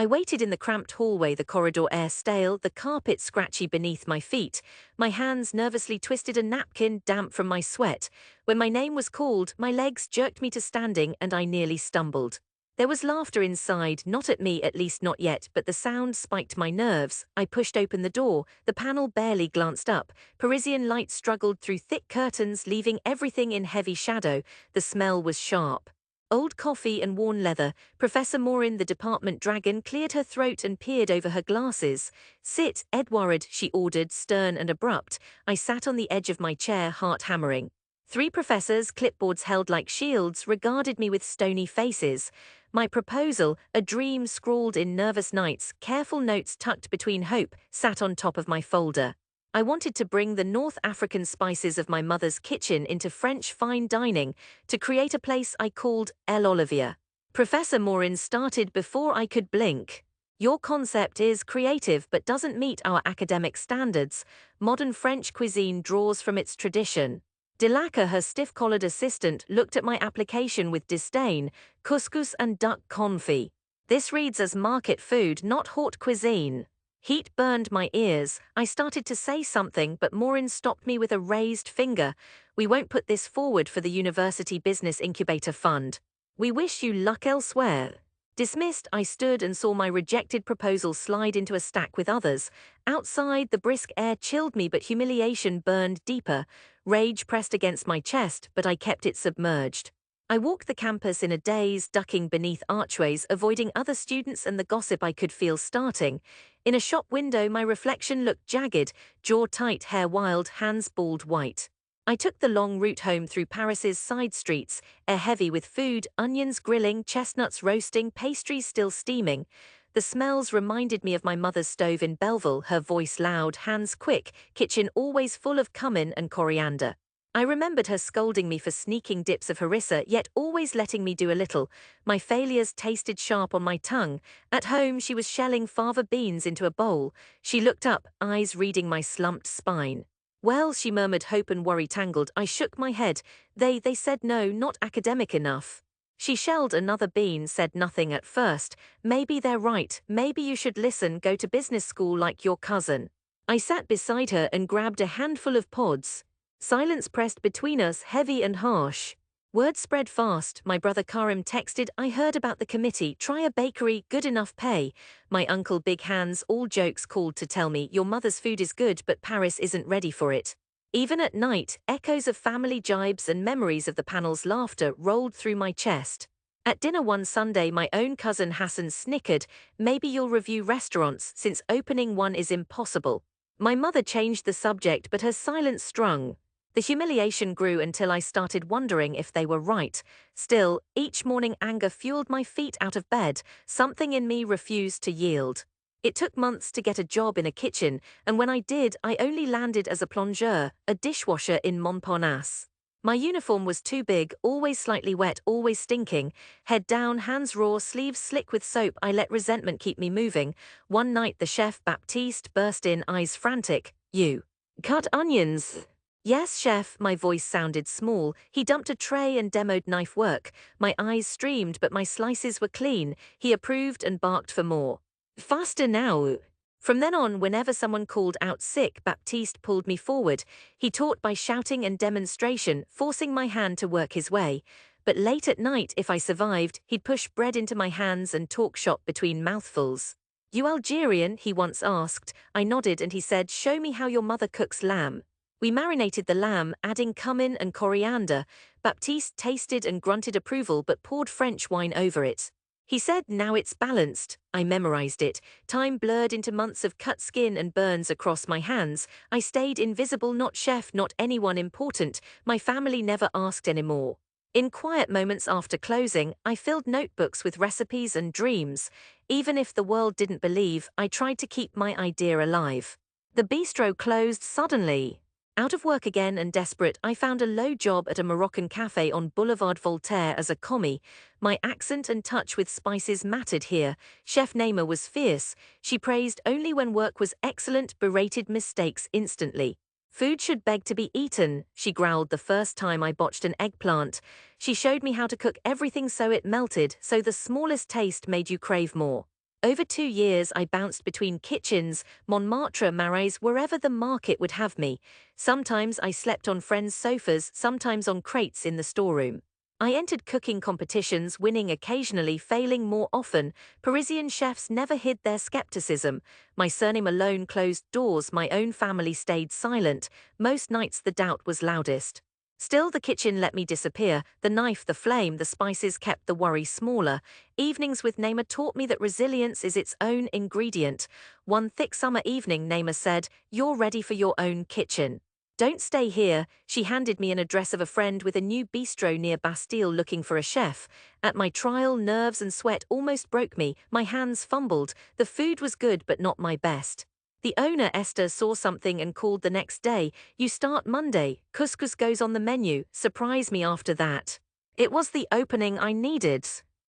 I waited in the cramped hallway, the corridor air stale, the carpet scratchy beneath my feet. My hands nervously twisted a napkin damp from my sweat. When my name was called, my legs jerked me to standing and I nearly stumbled. There was laughter inside, not at me, at least not yet, but the sound spiked my nerves. I pushed open the door, the panel barely glanced up. Parisian light struggled through thick curtains, leaving everything in heavy shadow. The smell was sharp. Old coffee and worn leather. Professor Morin, the department dragon, cleared her throat and peered over her glasses. "Sit, Edward," she ordered, stern and abrupt. I sat on the edge of my chair, heart hammering. Three professors, clipboards held like shields, regarded me with stony faces. My proposal, a dream scrawled in nervous nights, careful notes tucked between hope, sat on top of my folder. I wanted to bring the North African spices of my mother's kitchen into French fine dining, to create a place I called El Olivier. Professor Morin started before I could blink. "Your concept is creative but doesn't meet our academic standards. Modern French cuisine draws from its tradition." Delacre, her stiff-collared assistant, looked at my application with disdain. "Couscous and duck confit. This reads as market food, not haute cuisine." Heat burned my ears. I started to say something, but Morin stopped me with a raised finger. "We won't put this forward for the University Business Incubator Fund. We wish you luck elsewhere." Dismissed, I stood and saw my rejected proposal slide into a stack with others. Outside, the brisk air chilled me, but humiliation burned deeper. Rage pressed against my chest, but I kept it submerged. I walked the campus in a daze, ducking beneath archways, avoiding other students and the gossip I could feel starting. In a shop window, my reflection looked jagged, jaw tight, hair wild, hands bald white. I took the long route home through Paris's side streets, air heavy with food, onions grilling, chestnuts roasting, pastries still steaming. The smells reminded me of my mother's stove in Belleville, her voice loud, hands quick, kitchen always full of cumin and coriander. I remembered her scolding me for sneaking dips of harissa, yet always letting me do a little. My failures tasted sharp on my tongue. At home, she was shelling fava beans into a bowl. She looked up, eyes reading my slumped spine. "Well," she murmured, hope and worry tangled. I shook my head. They said no, not academic enough." She shelled another bean, said nothing at first. "Maybe they're right. Maybe you should listen, go to business school like your cousin." I sat beside her and grabbed a handful of pods. Silence pressed between us, heavy and harsh. Word spread fast. My brother Karim texted, "I heard about the committee, try a bakery, good enough pay." My uncle Big Hands, all jokes, called to tell me, "Your mother's food is good but Paris isn't ready for it." Even at night, echoes of family jibes and memories of the panel's laughter rolled through my chest. At dinner one Sunday, my own cousin Hassan snickered, "Maybe you'll review restaurants, since opening one is impossible." My mother changed the subject, but her silence strung. The humiliation grew until I started wondering if they were right. Still, each morning anger fueled my feet out of bed. Something in me refused to yield. It took months to get a job in a kitchen, and when I did, I only landed as a plongeur, a dishwasher in Montparnasse. My uniform was too big, always slightly wet, always stinking. Head down, hands raw, sleeves slick with soap, I let resentment keep me moving. One night the chef, Baptiste, burst in, eyes frantic. "You cut onions?" "Yes, chef," my voice sounded small. He dumped a tray and demoed knife work. My eyes streamed, but my slices were clean. He approved and barked for more. "Faster now." From then on, whenever someone called out sick, Baptiste pulled me forward. He taught by shouting and demonstration, forcing my hand to work his way. But late at night, if I survived, he'd push bread into my hands and talk shop between mouthfuls. "You Algerian?" he once asked. I nodded and he said, "Show me how your mother cooks lamb." We marinated the lamb, adding cumin and coriander. Baptiste tasted and grunted approval but poured French wine over it. He said, "Now it's balanced." I memorized it. Time blurred into months of cut skin and burns across my hands. I stayed invisible, not chef, not anyone important. My family never asked anymore. In quiet moments after closing, I filled notebooks with recipes and dreams. Even if the world didn't believe, I tried to keep my idea alive. The bistro closed suddenly. Out of work again and desperate, I found a low job at a Moroccan cafe on Boulevard Voltaire as a commis. My accent and touch with spices mattered here. Chef Naima was fierce. She praised only when work was excellent, berated mistakes instantly. "Food should beg to be eaten," she growled the first time I botched an eggplant. She showed me how to cook everything so it melted, so the smallest taste made you crave more. Over 2 years, I bounced between kitchens, Montmartre, Marais, wherever the market would have me. Sometimes I slept on friends' sofas, sometimes on crates in the storeroom. I entered cooking competitions, winning occasionally, failing more often. Parisian chefs never hid their skepticism. My surname alone closed doors, my own family stayed silent. Most nights the doubt was loudest. Still, the kitchen let me disappear. The knife, the flame, the spices kept the worry smaller. Evenings with Naima taught me that resilience is its own ingredient. One thick summer evening, Naima said, "You're ready for your own kitchen. Don't stay here." She handed me an address of a friend with a new bistro near Bastille looking for a chef. At my trial, nerves and sweat almost broke me. My hands fumbled. The food was good, but not my best. The owner, Esther, saw something and called the next day. "You start Monday. Couscous goes on the menu. Surprise me after that." It was the opening I needed.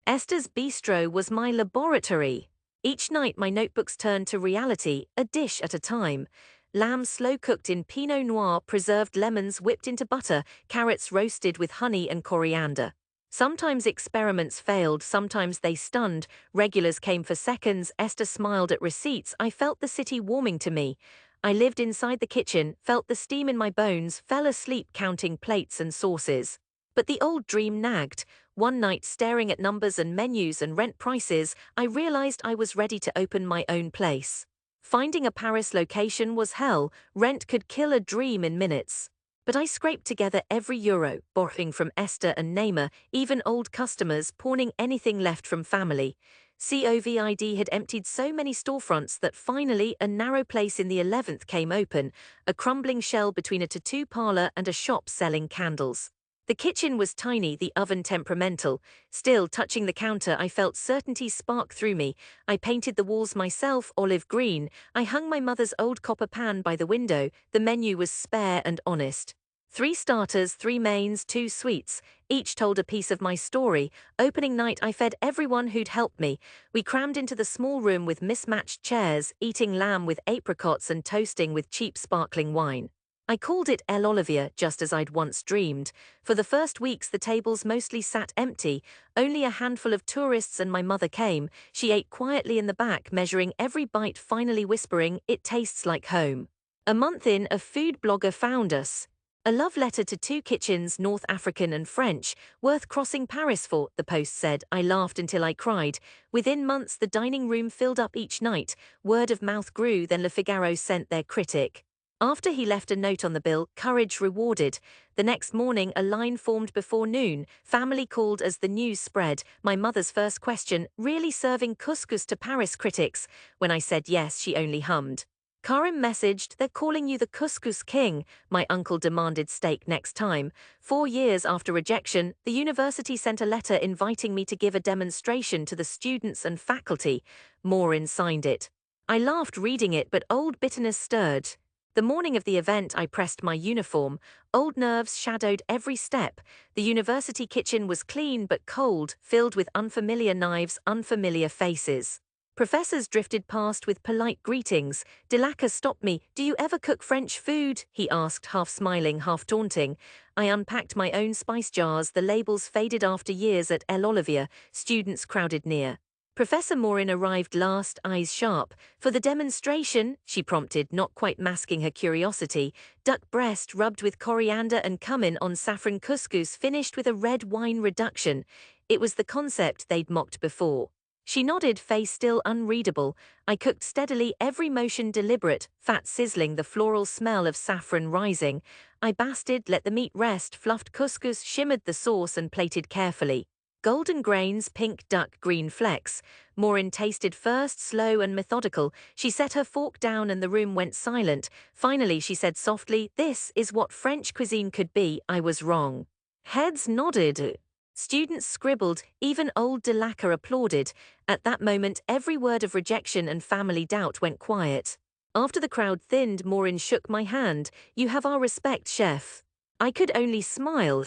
Esther's bistro was my laboratory. Each night my notebooks turned to reality, a dish at a time. Lamb slow-cooked in Pinot Noir, preserved lemons whipped into butter, carrots roasted with honey and coriander. Sometimes experiments failed, sometimes they stunned. Regulars came for seconds. Esther smiled at receipts. I felt the city warming to me. I lived inside the kitchen, felt the steam in my bones, fell asleep counting plates and sauces. But the old dream nagged. One night, staring at numbers and menus and rent prices, I realized I was ready to open my own place. Finding a Paris location was hell. Rent could kill a dream in minutes. But I scraped together every euro, borrowing from Esther and Naima, even old customers, pawning anything left from family. COVID had emptied so many storefronts that finally a narrow place in the 11th came open, a crumbling shell between a tattoo parlor and a shop selling candles. The kitchen was tiny, the oven temperamental. Still, touching the counter, I felt certainty spark through me. I painted the walls myself, olive green. I hung my mother's old copper pan by the window. The menu was spare and honest. 3 starters, 3 mains, 2 sweets. Each told a piece of my story. Opening night, I fed everyone who'd helped me. We crammed into the small room with mismatched chairs, eating lamb with apricots and toasting with cheap sparkling wine. I called it El Olivier, just as I'd once dreamed. For the first weeks, the tables mostly sat empty. Only a handful of tourists and my mother came. She ate quietly in the back, measuring every bite, finally whispering, "It tastes like home." A month in, a food blogger found us. "A love letter to 2 kitchens, North African and French, worth crossing Paris for," the post said. I laughed until I cried. Within months, the dining room filled up each night. Word of mouth grew, then Le Figaro sent their critic. After he left a note on the bill, courage rewarded. The next morning, a line formed before noon. Family called as the news spread. My mother's first question, "Really serving couscous to Paris critics?" When I said yes, she only hummed. Karim messaged, "They're calling you the couscous king." My uncle demanded steak next time. 4 years after rejection, the university sent a letter inviting me to give a demonstration to the students and faculty. Morin signed it. I laughed reading it, but old bitterness stirred. The morning of the event, I pressed my uniform. Old nerves shadowed every step. The university kitchen was clean but cold, filled with unfamiliar knives, unfamiliar faces. Professors drifted past with polite greetings. Delacre stopped me. "Do you ever cook French food?" he asked, half smiling, half taunting. I unpacked my own spice jars. The labels faded after years at El Olivier. Students crowded near. Professor Morin arrived last, eyes sharp. "For the demonstration," she prompted, not quite masking her curiosity. "Duck breast rubbed with coriander and cumin on saffron couscous, finished with a red wine reduction." It was the concept they'd mocked before. She nodded, face still unreadable. I cooked steadily, every motion deliberate, fat sizzling, the floral smell of saffron rising. I basted, let the meat rest, fluffed couscous, shimmered the sauce and plated carefully. Golden grains, pink duck, green flecks. Maureen tasted first, slow and methodical. She set her fork down and the room went silent. Finally, she said softly, "This is what French cuisine could be." I was wrong. Heads nodded. Students scribbled, even old Delacre applauded. At that moment, every word of rejection and family doubt went quiet. After the crowd thinned, Maureen shook my hand. "You have our respect, chef." I could only smile.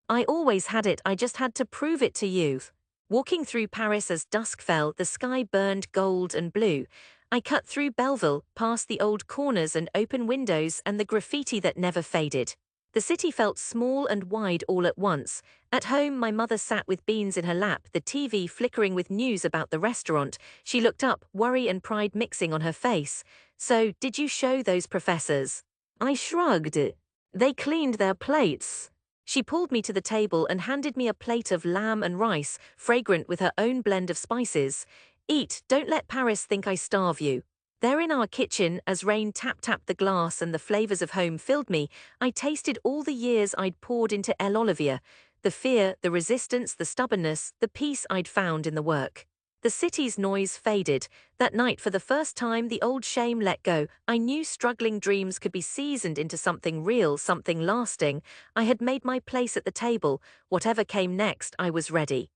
"I always had it, I just had to prove it to you." Walking through Paris as dusk fell, the sky burned gold and blue. I cut through Belleville, past the old corners and open windows and the graffiti that never faded. The city felt small and wide all at once. At home, my mother sat with beans in her lap, the TV flickering with news about the restaurant. She looked up, worry and pride mixing on her face. "So, did you show those professors?" I shrugged. "They cleaned their plates." She pulled me to the table and handed me a plate of lamb and rice, fragrant with her own blend of spices. "Eat, don't let Paris think I starve you." There in our kitchen, as rain tap-tapped the glass and the flavors of home filled me, I tasted all the years I'd poured into El Olivier, the fear, the resistance, the stubbornness, the peace I'd found in the work. The city's noise faded. That night, for the first time, the old shame let go. I knew struggling dreams could be seasoned into something real, something lasting. I had made my place at the table. Whatever came next, I was ready.